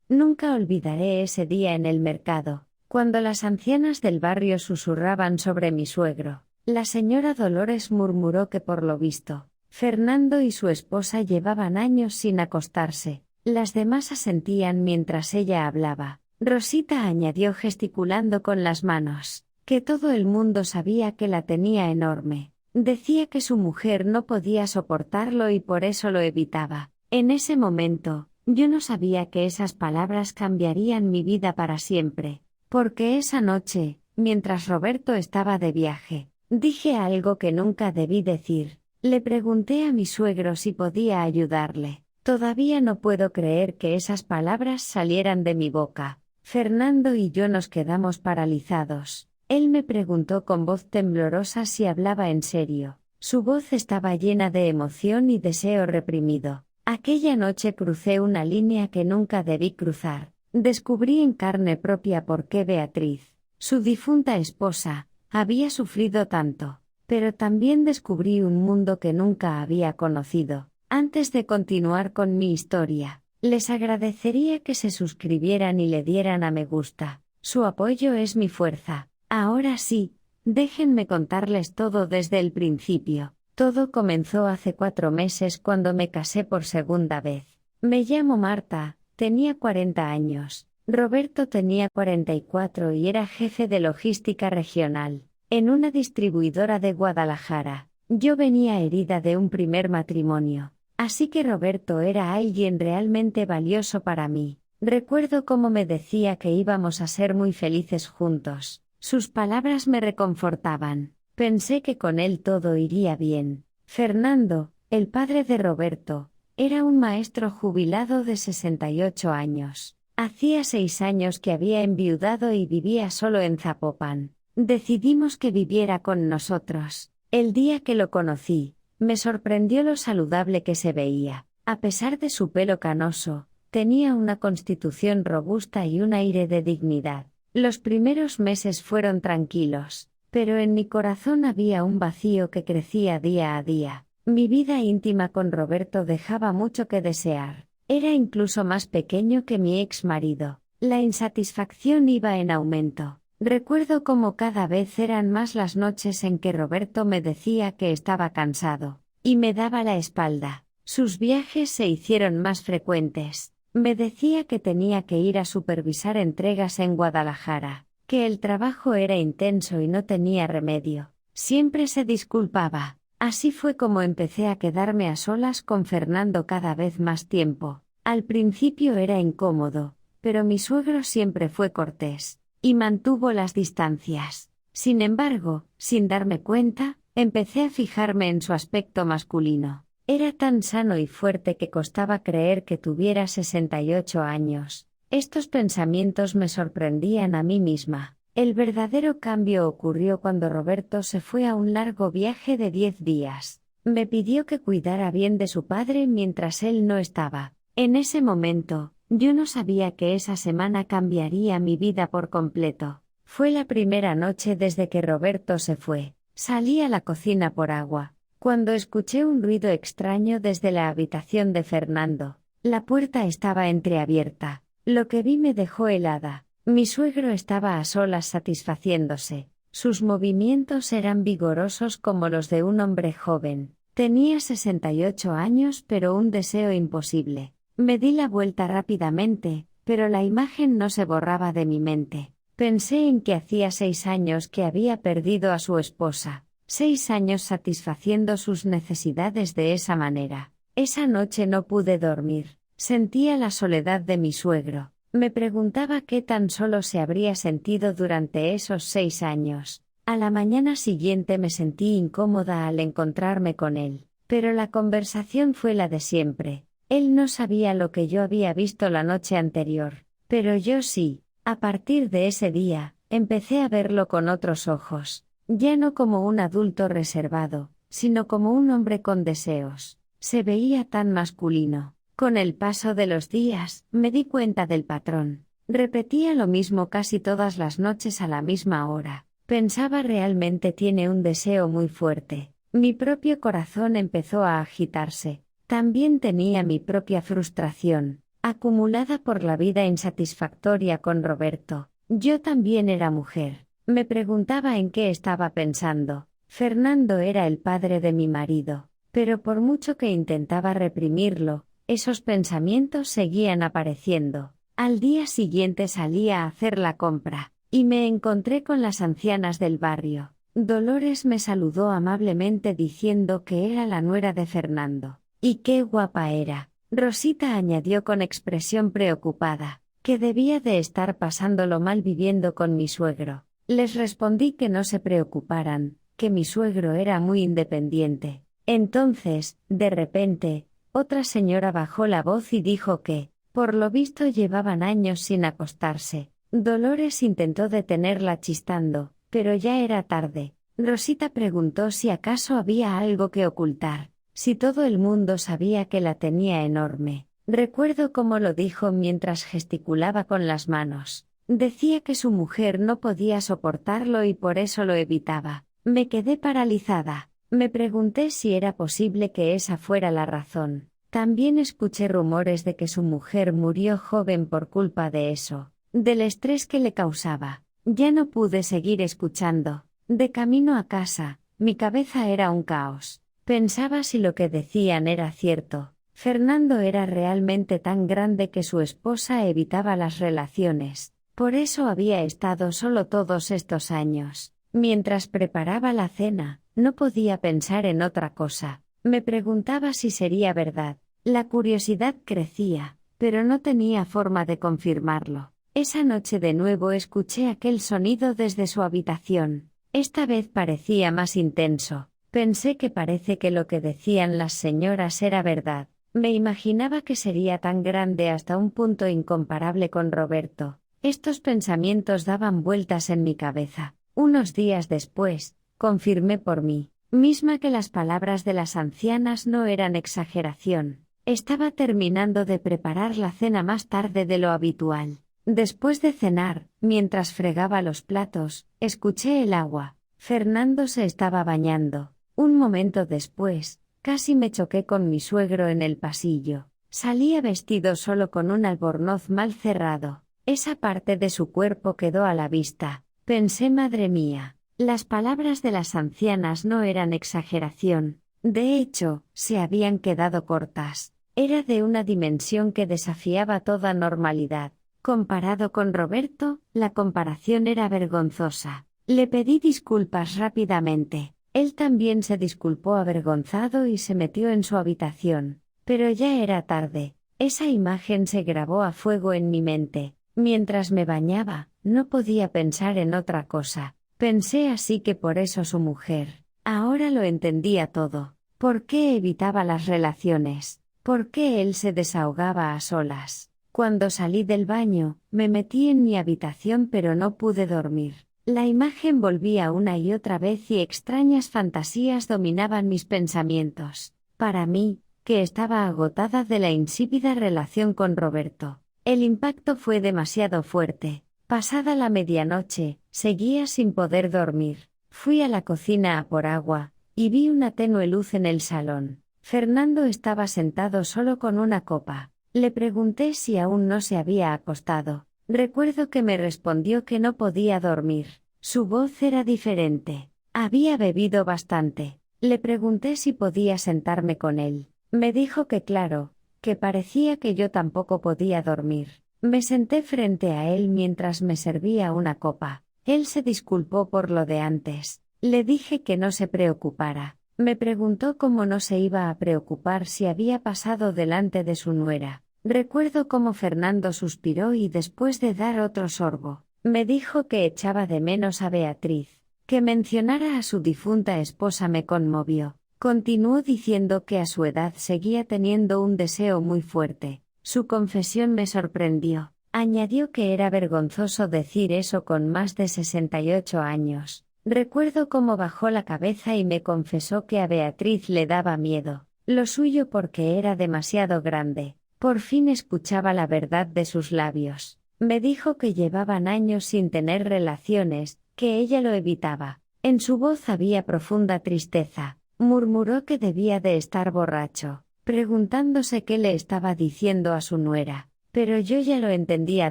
Nunca olvidaré ese día en el mercado, cuando las ancianas del barrio susurraban sobre mi suegro. La señora Dolores murmuró que por lo visto, Fernando y su esposa llevaban años sin acostarse. Las demás asentían mientras ella hablaba. Rosita añadió gesticulando con las manos, que todo el mundo sabía que la tenía enorme. Decía que su mujer no podía soportarlo y por eso lo evitaba. En ese momento, yo no sabía que esas palabras cambiarían mi vida para siempre, porque esa noche, mientras Roberto estaba de viaje, dije algo que nunca debí decir. Le pregunté a mi suegro si podía ayudarle. Todavía no puedo creer que esas palabras salieran de mi boca. Fernando y yo nos quedamos paralizados. Él me preguntó con voz temblorosa si hablaba en serio. Su voz estaba llena de emoción y deseo reprimido. Aquella noche crucé una línea que nunca debí cruzar. Descubrí en carne propia por qué Beatriz, su difunta esposa, había sufrido tanto. Pero también descubrí un mundo que nunca había conocido. Antes de continuar con mi historia, les agradecería que se suscribieran y le dieran a me gusta. Su apoyo es mi fuerza. Ahora sí, déjenme contarles todo desde el principio. Todo comenzó hace 4 meses cuando me casé por segunda vez. Me llamo Marta, tenía 40 años. Roberto tenía 44 y era jefe de logística regional, en una distribuidora de Guadalajara. Yo venía herida de un primer matrimonio, así que Roberto era alguien realmente valioso para mí. Recuerdo cómo me decía que íbamos a ser muy felices juntos. Sus palabras me reconfortaban. Pensé que con él todo iría bien. Fernando, el padre de Roberto, era un maestro jubilado de 68 años. Hacía 6 años que había enviudado y vivía solo en Zapopan. Decidimos que viviera con nosotros. El día que lo conocí, me sorprendió lo saludable que se veía. A pesar de su pelo canoso, tenía una constitución robusta y un aire de dignidad. Los primeros meses fueron tranquilos, pero en mi corazón había un vacío que crecía día a día. Mi vida íntima con Roberto dejaba mucho que desear. Era incluso más pequeño que mi ex marido. La insatisfacción iba en aumento. Recuerdo cómo cada vez eran más las noches en que Roberto me decía que estaba cansado, y me daba la espalda. Sus viajes se hicieron más frecuentes. Me decía que tenía que ir a supervisar entregas en Guadalajara, que el trabajo era intenso y no tenía remedio. Siempre se disculpaba. Así fue como empecé a quedarme a solas con Fernando cada vez más tiempo. Al principio era incómodo, pero mi suegro siempre fue cortés y mantuvo las distancias. Sin embargo, sin darme cuenta, empecé a fijarme en su aspecto masculino. Era tan sano y fuerte que costaba creer que tuviera 68 años. Estos pensamientos me sorprendían a mí misma. El verdadero cambio ocurrió cuando Roberto se fue a un largo viaje de 10 días. Me pidió que cuidara bien de su padre mientras él no estaba. En ese momento, yo no sabía que esa semana cambiaría mi vida por completo. Fue la primera noche desde que Roberto se fue. Salí a la cocina por agua, cuando escuché un ruido extraño desde la habitación de Fernando. La puerta estaba entreabierta. Lo que vi me dejó helada. Mi suegro estaba a solas satisfaciéndose. Sus movimientos eran vigorosos como los de un hombre joven. Tenía 68 años pero un deseo imposible. Me di la vuelta rápidamente, pero la imagen no se borraba de mi mente. Pensé en que hacía 6 años que había perdido a su esposa. 6 años satisfaciendo sus necesidades de esa manera. Esa noche no pude dormir. Sentía la soledad de mi suegro. Me preguntaba qué tan solo se habría sentido durante esos 6 años. A la mañana siguiente me sentí incómoda al encontrarme con él, pero la conversación fue la de siempre. Él no sabía lo que yo había visto la noche anterior, pero yo sí. A partir de ese día, empecé a verlo con otros ojos, ya no como un adulto reservado, sino como un hombre con deseos. Se veía tan masculino. Con el paso de los días, me di cuenta del patrón. Repetía lo mismo casi todas las noches a la misma hora. Pensaba realmente tiene un deseo muy fuerte. Mi propio corazón empezó a agitarse. También tenía mi propia frustración. acumulada por la vida insatisfactoria con Roberto. Yo también era mujer. Me preguntaba en qué estaba pensando. Fernando era el padre de mi marido, pero por mucho que intentaba reprimirlo, esos pensamientos seguían apareciendo. Al día siguiente salí a hacer la compra, y me encontré con las ancianas del barrio. Dolores me saludó amablemente diciendo que era la nuera de Fernando. ¡Y qué guapa era! Rosita añadió con expresión preocupada, que debía de estar pasándolo mal viviendo con mi suegro. Les respondí que no se preocuparan, que mi suegro era muy independiente. Entonces, de repente, otra señora bajó la voz y dijo que, por lo visto llevaban años sin acostarse. Dolores intentó detenerla chistando, pero ya era tarde. Rosita preguntó si acaso había algo que ocultar, si todo el mundo sabía que la tenía enorme. Recuerdo cómo lo dijo mientras gesticulaba con las manos. Decía que su mujer no podía soportarlo y por eso lo evitaba. Me quedé paralizada. Me pregunté si era posible que esa fuera la razón. También escuché rumores de que su mujer murió joven por culpa de eso, del estrés que le causaba. Ya no pude seguir escuchando. De camino a casa, mi cabeza era un caos. Pensaba si lo que decían era cierto. Fernando era realmente tan grande que su esposa evitaba las relaciones. Por eso había estado solo todos estos años. Mientras preparaba la cena, no podía pensar en otra cosa. Me preguntaba si sería verdad. La curiosidad crecía, pero no tenía forma de confirmarlo. Esa noche de nuevo escuché aquel sonido desde su habitación. Esta vez parecía más intenso. Pensé que parece que lo que decían las señoras era verdad. Me imaginaba que sería tan grande hasta un punto incomparable con Roberto. Estos pensamientos daban vueltas en mi cabeza. Unos días después, confirmé por mí misma que las palabras de las ancianas no eran exageración. Estaba terminando de preparar la cena más tarde de lo habitual. Después de cenar, mientras fregaba los platos, escuché el agua. Fernando se estaba bañando. Un momento después, casi me choqué con mi suegro en el pasillo. Salía vestido solo con un albornoz mal cerrado. Esa parte de su cuerpo quedó a la vista. Pensé, madre mía, las palabras de las ancianas no eran exageración. De hecho, se habían quedado cortas. Era de una dimensión que desafiaba toda normalidad. Comparado con Roberto, la comparación era vergonzosa. Le pedí disculpas rápidamente. Él también se disculpó avergonzado y se metió en su habitación. Pero ya era tarde. Esa imagen se grabó a fuego en mi mente. Mientras me bañaba, no podía pensar en otra cosa. Pensé así que por eso su mujer. Ahora lo entendía todo. ¿Por qué evitaba las relaciones? ¿Por qué él se desahogaba a solas? Cuando salí del baño, me metí en mi habitación pero no pude dormir. La imagen volvía una y otra vez y extrañas fantasías dominaban mis pensamientos. Para mí, que estaba agotada de la insípida relación con Roberto, el impacto fue demasiado fuerte. Pasada la medianoche, seguía sin poder dormir. Fui a la cocina a por agua, y vi una tenue luz en el salón. Fernando estaba sentado solo con una copa. Le pregunté si aún no se había acostado. Recuerdo que me respondió que no podía dormir. Su voz era diferente. Había bebido bastante. Le pregunté si podía sentarme con él. Me dijo que claro, que parecía que yo tampoco podía dormir. Me senté frente a él mientras me servía una copa. Él se disculpó por lo de antes. Le dije que no se preocupara. Me preguntó cómo no se iba a preocupar si había pasado delante de su nuera. Recuerdo cómo Fernando suspiró y después de dar otro sorbo, me dijo que echaba de menos a Beatriz. Que mencionara a su difunta esposa me conmovió. Continuó diciendo que a su edad seguía teniendo un deseo muy fuerte. Su confesión me sorprendió. Añadió que era vergonzoso decir eso con más de 68 años. Recuerdo cómo bajó la cabeza y me confesó que a Beatriz le daba miedo. Lo suyo porque era demasiado grande. Por fin escuchaba la verdad de sus labios. Me dijo que llevaban años sin tener relaciones, que ella lo evitaba. En su voz había profunda tristeza. Murmuró que debía de estar borracho, preguntándose qué le estaba diciendo a su nuera. pero yo ya lo entendía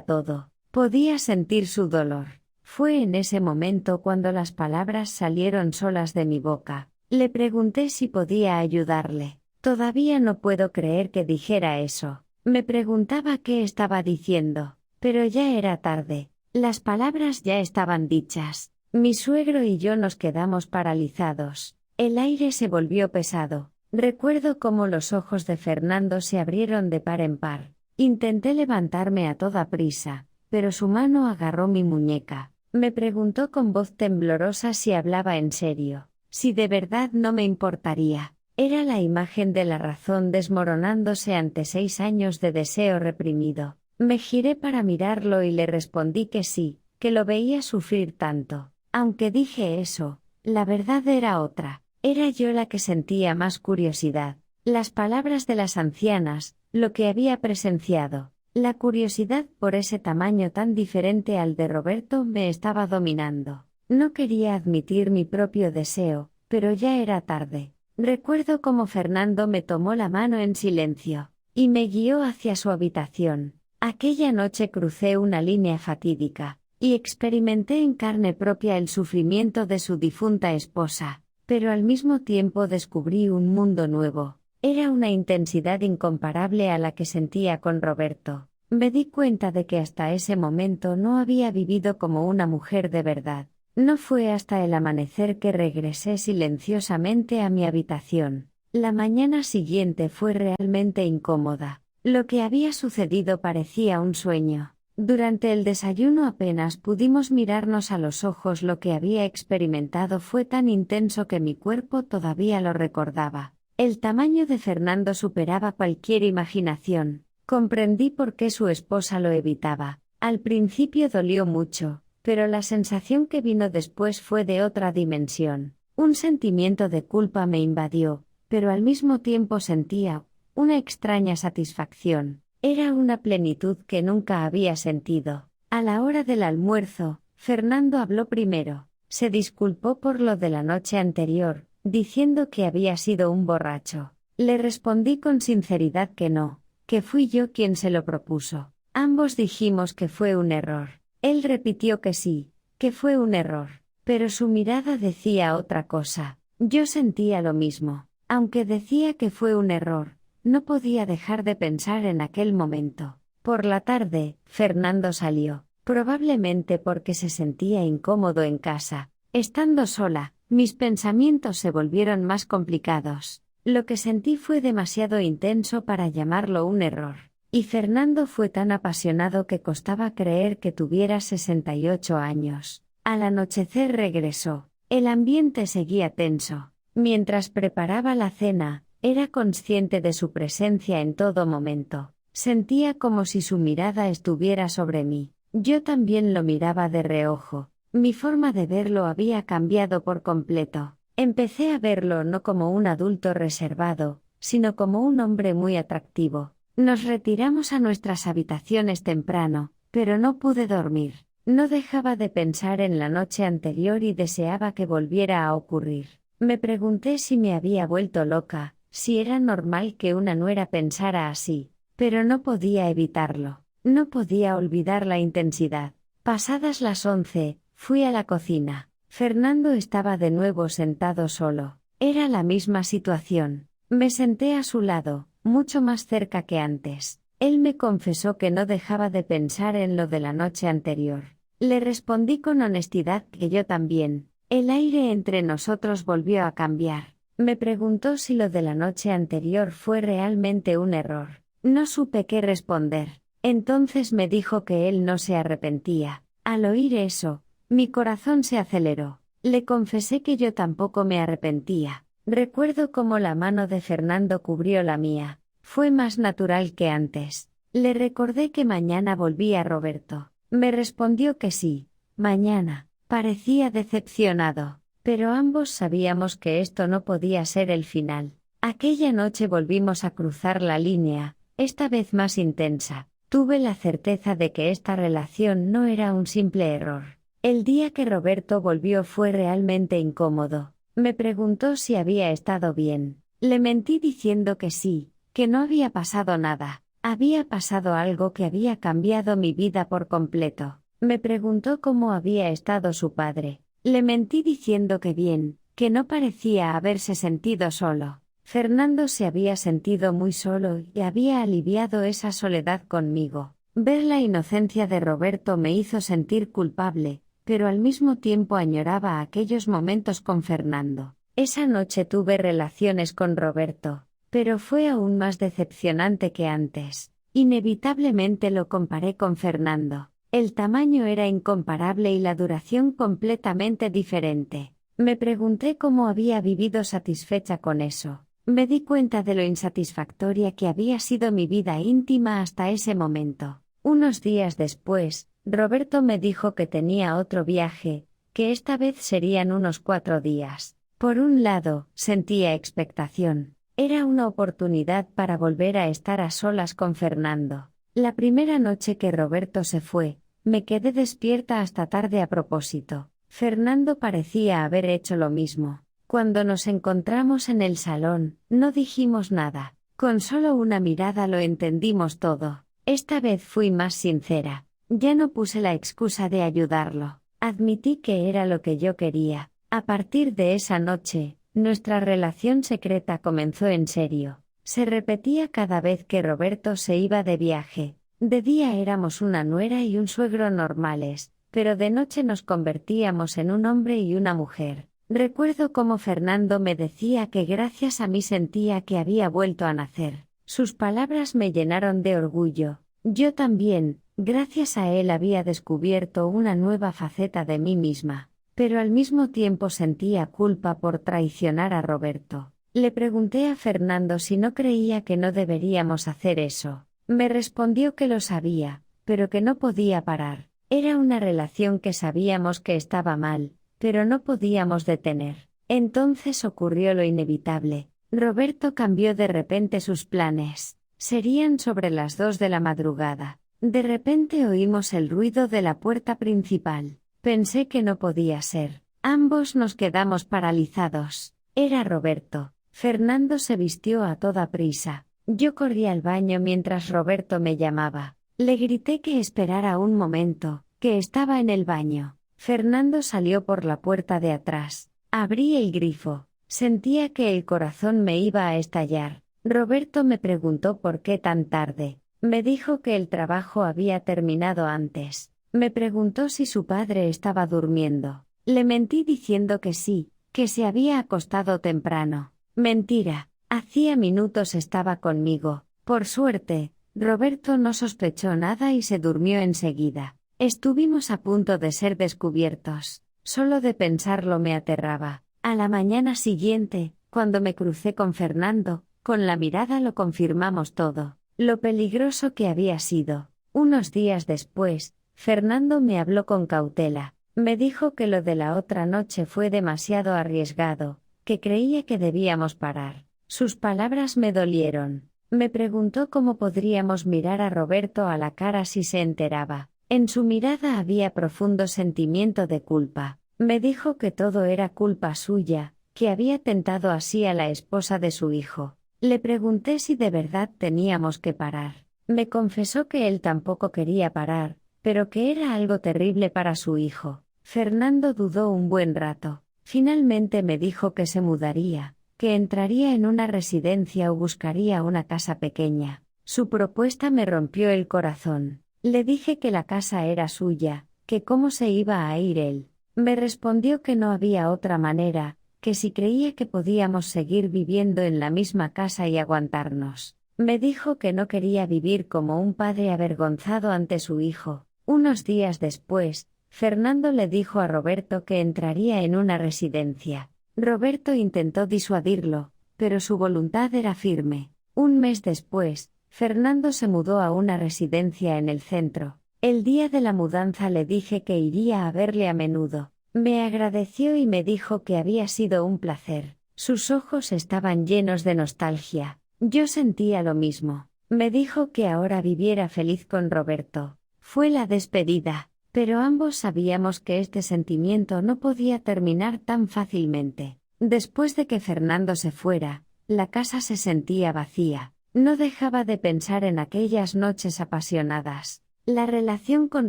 todo. Podía sentir su dolor. Fue en ese momento cuando las palabras salieron solas de mi boca. Le pregunté si podía ayudarle. Todavía no puedo creer que dijera eso. Me preguntaba qué estaba diciendo, pero ya era tarde. Las palabras ya estaban dichas. Mi suegro y yo nos quedamos paralizados. El aire se volvió pesado. Recuerdo cómo los ojos de Fernando se abrieron de par en par. Intenté levantarme a toda prisa, pero su mano agarró mi muñeca. Me preguntó con voz temblorosa si hablaba en serio, si de verdad no me importaría. Era la imagen de la razón desmoronándose ante 6 años de deseo reprimido. Me giré para mirarlo y le respondí que sí, que lo veía sufrir tanto. Aunque dije eso, la verdad era otra. Era yo la que sentía más curiosidad. Las palabras de las ancianas, lo que había presenciado. La curiosidad por ese tamaño tan diferente al de Roberto me estaba dominando. No quería admitir mi propio deseo, pero ya era tarde. Recuerdo cómo Fernando me tomó la mano en silencio, y me guió hacia su habitación. Aquella noche crucé una línea fatídica, y experimenté en carne propia el sufrimiento de su difunta esposa, pero al mismo tiempo descubrí un mundo nuevo. Era una intensidad incomparable a la que sentía con Roberto. Me di cuenta de que hasta ese momento no había vivido como una mujer de verdad. No fue hasta el amanecer que regresé silenciosamente a mi habitación. La mañana siguiente fue realmente incómoda. Lo que había sucedido parecía un sueño. Durante el desayuno apenas pudimos mirarnos a los ojos. Lo que había experimentado fue tan intenso que mi cuerpo todavía lo recordaba. El tamaño de Fernando superaba cualquier imaginación. Comprendí por qué su esposa lo evitaba. Al principio dolió mucho, pero la sensación que vino después fue de otra dimensión. Un sentimiento de culpa me invadió, pero al mismo tiempo sentía una extraña satisfacción. Era una plenitud que nunca había sentido. A la hora del almuerzo, Fernando habló primero. Se disculpó por lo de la noche anterior, diciendo que había sido un borracho. Le respondí con sinceridad que no, que fui yo quien se lo propuso. Ambos dijimos que fue un error. Él repitió que sí, que fue un error, pero su mirada decía otra cosa. Yo sentía lo mismo. Aunque decía que fue un error, no podía dejar de pensar en aquel momento. Por la tarde, Fernando salió, probablemente porque se sentía incómodo en casa. Estando sola, mis pensamientos se volvieron más complicados. Lo que sentí fue demasiado intenso para llamarlo un error. Y Fernando fue tan apasionado que costaba creer que tuviera 68 años. Al anochecer regresó. El ambiente seguía tenso. Mientras preparaba la cena, era consciente de su presencia en todo momento. Sentía como si su mirada estuviera sobre mí. Yo también lo miraba de reojo. Mi forma de verlo había cambiado por completo. Empecé a verlo no como un adulto reservado, sino como un hombre muy atractivo. Nos retiramos a nuestras habitaciones temprano, pero no pude dormir. No dejaba de pensar en la noche anterior y deseaba que volviera a ocurrir. Me pregunté si me había vuelto loca, si era normal que una nuera pensara así, pero no podía evitarlo. No podía olvidar la intensidad. Pasadas las 11, fui a la cocina. Fernando estaba de nuevo sentado solo. Era la misma situación. Me senté a su lado, mucho más cerca que antes. Él me confesó que no dejaba de pensar en lo de la noche anterior. Le respondí con honestidad que yo también. El aire entre nosotros volvió a cambiar. Me preguntó si lo de la noche anterior fue realmente un error. No supe qué responder. Entonces me dijo que él no se arrepentía. Al oír eso, mi corazón se aceleró. Le confesé que yo tampoco me arrepentía. Recuerdo cómo la mano de Fernando cubrió la mía. Fue más natural que antes. Le recordé que mañana volvía Roberto. Me respondió que sí. Mañana. Parecía decepcionado. Pero ambos sabíamos que esto no podía ser el final. Aquella noche volvimos a cruzar la línea, esta vez más intensa. Tuve la certeza de que esta relación no era un simple error. El día que Roberto volvió fue realmente incómodo. Me preguntó si había estado bien. Le mentí diciendo que sí, que no había pasado nada. Había pasado algo que había cambiado mi vida por completo. Me preguntó cómo había estado su padre. Le mentí diciendo que bien, que no parecía haberse sentido solo. Fernando se había sentido muy solo y había aliviado esa soledad conmigo. Ver la inocencia de Roberto me hizo sentir culpable, pero al mismo tiempo añoraba aquellos momentos con Fernando. Esa noche tuve relaciones con Roberto, pero fue aún más decepcionante que antes. Inevitablemente lo comparé con Fernando. El tamaño era incomparable y la duración completamente diferente. Me pregunté cómo había vivido satisfecha con eso. Me di cuenta de lo insatisfactoria que había sido mi vida íntima hasta ese momento. Unos días después, Roberto me dijo que tenía otro viaje, que esta vez serían unos 4 días. Por un lado, sentía expectación. Era una oportunidad para volver a estar a solas con Fernando. La primera noche que Roberto se fue, me quedé despierta hasta tarde a propósito. Fernando parecía haber hecho lo mismo. Cuando nos encontramos en el salón, no dijimos nada. Con solo una mirada lo entendimos todo. Esta vez fui más sincera. Ya no puse la excusa de ayudarlo. Admití que era lo que yo quería. A partir de esa noche, nuestra relación secreta comenzó en serio. Se repetía cada vez que Roberto se iba de viaje. De día éramos una nuera y un suegro normales, pero de noche nos convertíamos en un hombre y una mujer. Recuerdo cómo Fernando me decía que gracias a mí sentía que había vuelto a nacer. Sus palabras me llenaron de orgullo. Yo también, gracias a él había descubierto una nueva faceta de mí misma. Pero al mismo tiempo sentía culpa por traicionar a Roberto. Le pregunté a Fernando si no creía que no deberíamos hacer eso. Me respondió que lo sabía, pero que no podía parar. Era una relación que sabíamos que estaba mal, pero no podíamos detener. Entonces ocurrió lo inevitable. Roberto cambió de repente sus planes. Serían sobre las 2 de la madrugada. De repente oímos el ruido de la puerta principal. Pensé que no podía ser. Ambos nos quedamos paralizados. Era Roberto. Fernando se vistió a toda prisa. Yo corrí al baño mientras Roberto me llamaba. Le grité que esperara un momento, que estaba en el baño. Fernando salió por la puerta de atrás. Abrí el grifo. Sentía que el corazón me iba a estallar. Roberto me preguntó por qué tan tarde. Me dijo que el trabajo había terminado antes. Me preguntó si su padre estaba durmiendo. Le mentí diciendo que sí, que se había acostado temprano. Mentira. Hacía minutos estaba conmigo. Por suerte, Roberto no sospechó nada y se durmió enseguida. Estuvimos a punto de ser descubiertos. Solo de pensarlo me aterraba. A la mañana siguiente, cuando me crucé con Fernando, con la mirada lo confirmamos todo. Lo peligroso que había sido. Unos días después, Fernando me habló con cautela. Me dijo que lo de la otra noche fue demasiado arriesgado, que creía que debíamos parar. Sus palabras me dolieron. Me preguntó cómo podríamos mirar a Roberto a la cara si se enteraba. En su mirada había profundo sentimiento de culpa. Me dijo que todo era culpa suya, que había tentado así a la esposa de su hijo. Le pregunté si de verdad teníamos que parar. Me confesó que él tampoco quería parar, pero que era algo terrible para su hijo. Fernando dudó un buen rato. Finalmente me dijo que se mudaría, que entraría en una residencia o buscaría una casa pequeña. Su propuesta me rompió el corazón. Le dije que la casa era suya, que cómo se iba a ir él. Me respondió que no había otra manera, que si creía que podíamos seguir viviendo en la misma casa y aguantarnos. Me dijo que no quería vivir como un padre avergonzado ante su hijo. Unos días después, Fernando le dijo a Roberto que entraría en una residencia. Roberto intentó disuadirlo, pero su voluntad era firme. Un mes después, Fernando se mudó a una residencia en el centro. El día de la mudanza le dije que iría a verle a menudo. Me agradeció y me dijo que había sido un placer. Sus ojos estaban llenos de nostalgia. Yo sentía lo mismo. Me dijo que ahora viviera feliz con Roberto. Fue la despedida, pero ambos sabíamos que este sentimiento no podía terminar tan fácilmente. Después de que Fernando se fuera, la casa se sentía vacía. No dejaba de pensar en aquellas noches apasionadas. La relación con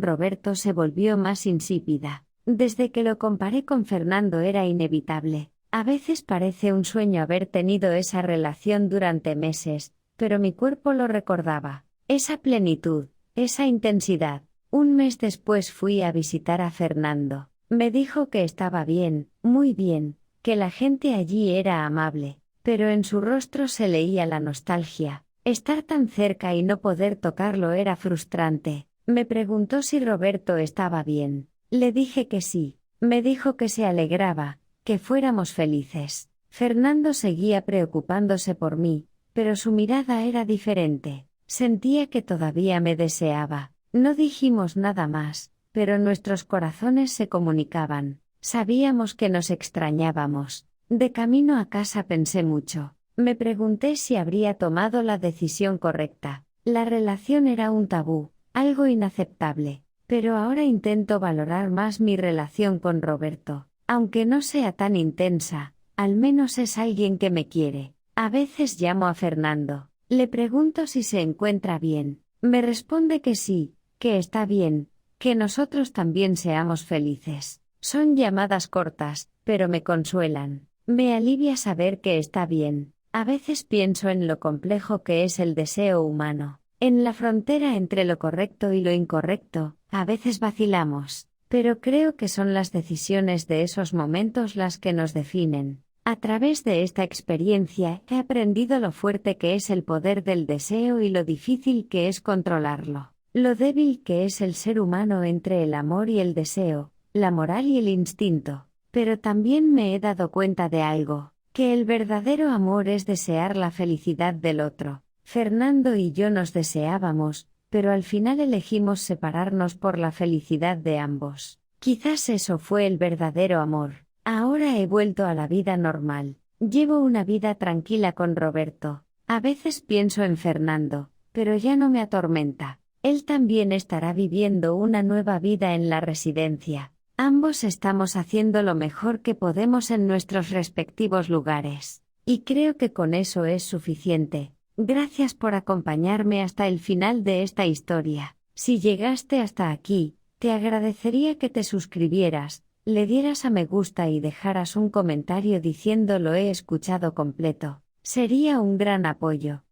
Roberto se volvió más insípida. Desde que lo comparé con Fernando era inevitable. A veces parece un sueño haber tenido esa relación durante meses, pero mi cuerpo lo recordaba. Esa plenitud, esa intensidad. Un mes después fui a visitar a Fernando. Me dijo que estaba bien, muy bien, que la gente allí era amable, pero en su rostro se leía la nostalgia. Estar tan cerca y no poder tocarlo era frustrante. Me preguntó si Roberto estaba bien. Le dije que sí. Me dijo que se alegraba, que fuéramos felices. Fernando seguía preocupándose por mí, pero su mirada era diferente. Sentía que todavía me deseaba. No dijimos nada más, pero nuestros corazones se comunicaban. Sabíamos que nos extrañábamos. De camino a casa pensé mucho. Me pregunté si habría tomado la decisión correcta. La relación era un tabú, algo inaceptable, pero ahora intento valorar más mi relación con Roberto. Aunque no sea tan intensa, al menos es alguien que me quiere. A veces llamo a Fernando. Le pregunto si se encuentra bien. Me responde que sí, que está bien, que nosotros también seamos felices. Son llamadas cortas, pero me consuelan. Me alivia saber que está bien. A veces pienso en lo complejo que es el deseo humano. En la frontera entre lo correcto y lo incorrecto, a veces vacilamos. Pero creo que son las decisiones de esos momentos las que nos definen. A través de esta experiencia he aprendido lo fuerte que es el poder del deseo y lo difícil que es controlarlo. Lo débil que es el ser humano entre el amor y el deseo, la moral y el instinto. Pero también me he dado cuenta de algo, que el verdadero amor es desear la felicidad del otro. Fernando y yo nos deseábamos, pero al final elegimos separarnos por la felicidad de ambos. Quizás eso fue el verdadero amor. Ahora he vuelto a la vida normal. Llevo una vida tranquila con Roberto. A veces pienso en Fernando, pero ya no me atormenta. Él también estará viviendo una nueva vida en la residencia. Ambos estamos haciendo lo mejor que podemos en nuestros respectivos lugares. Y creo que con eso es suficiente. Gracias por acompañarme hasta el final de esta historia. Si llegaste hasta aquí, te agradecería que te suscribieras, le dieras a me gusta y dejaras un comentario diciendo lo he escuchado completo. Sería un gran apoyo.